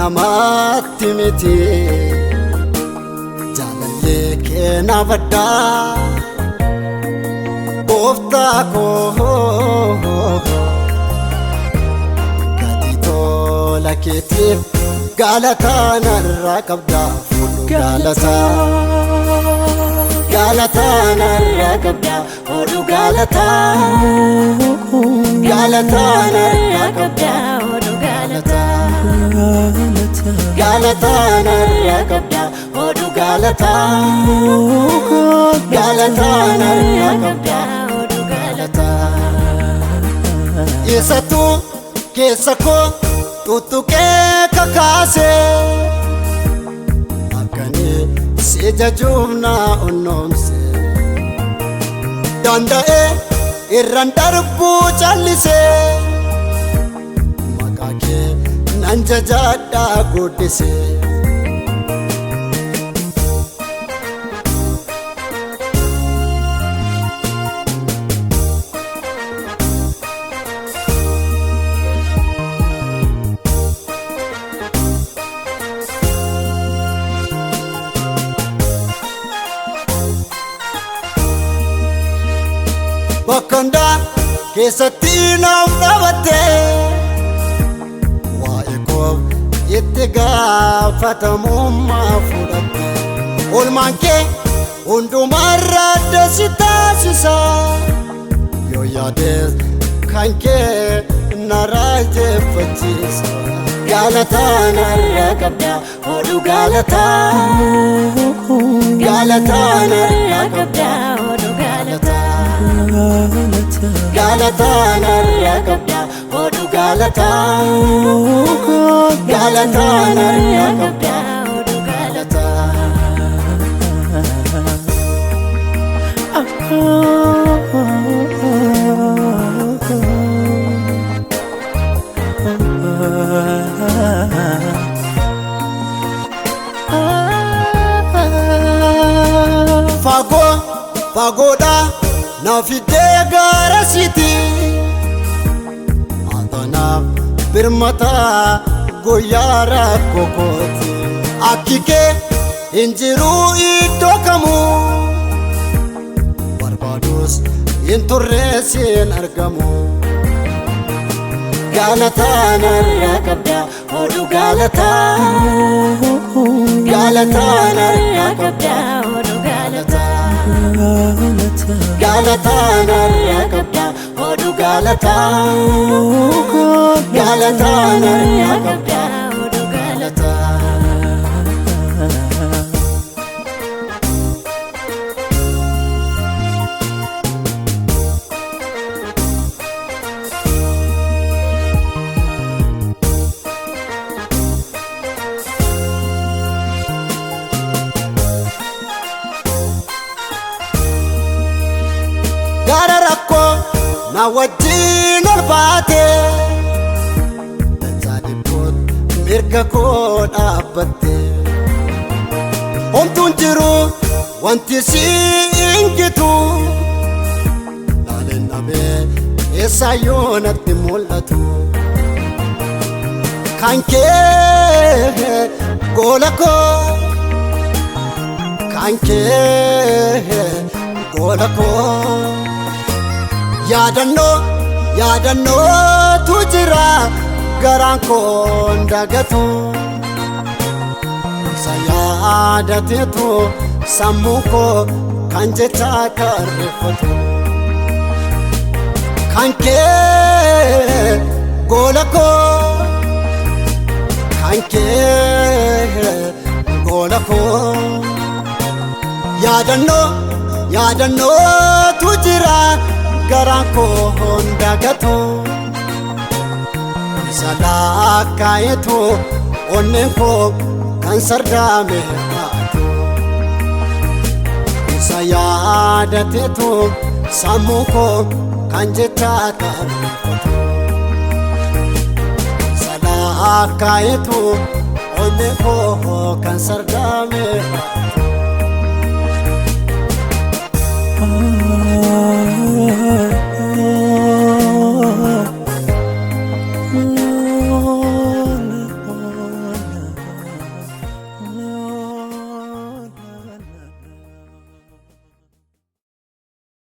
namatti miti jaalallee keena baddaa gooftaa koo gati tola keetiif galataa narraa qabdaa fuudhu galataa narraa qabdaa fuudhu galataa narraa qabdaa fuudhu galataa narraa qabdaa fuudhu galataa narraa qabdaa fuudhu galataa isatu keessa koo tuttuqee kakaase akkani si jajuuf na onnoomse danda'e irraan darbuu callise maqaa kee nan jajadhaa guddise bakkandaa keessatti naaf dhabatte waa'ee koo itti gaafatamummaa fudhatte oolmaan kee hundumarra dasi taasisa yoo yaadees kan kee na raajeffachiisa galataa narraa qabdaa fuudhu galataa narraa qabdaa fuudhu galataa narraa qabdaa fuudhu galataa narraa qabdaa fuudhu galataa fagoodha na fidee gara siiti antanaaf birmata guyyaa rakkoo kooti akki kee hin jiru iddoo kamuu barbaadus hin turrees hin argamu galataa narraa qabdaa fuudhu galataa narraa qabdaa fuudhu galataa narraa qabdaa fuudhu galataa narraa qabdaa fuudhu galataa gara rakkoo na wajjin ol baate dansaa dhibboot mirga koo dhaabbatte homtuun jiru wanti si ingitu laaleen dhabee eessaayyoo natti mul'atu kan kee goola koo kan kee goola koo yaadannootu jira garaan koo dagatu sa yaadateetu sammuu koo kan jechaa karreeffatu kan kee goola koo kan kee goola koo yaadannootu jira garaan koo dagatu isa laakkaa'etu onneen koo kan sardaame baatu isa yaadateetu sammuu koo kan jechaa karreeffatu isa laakkaa'etu onneen koo kan sardaame baatu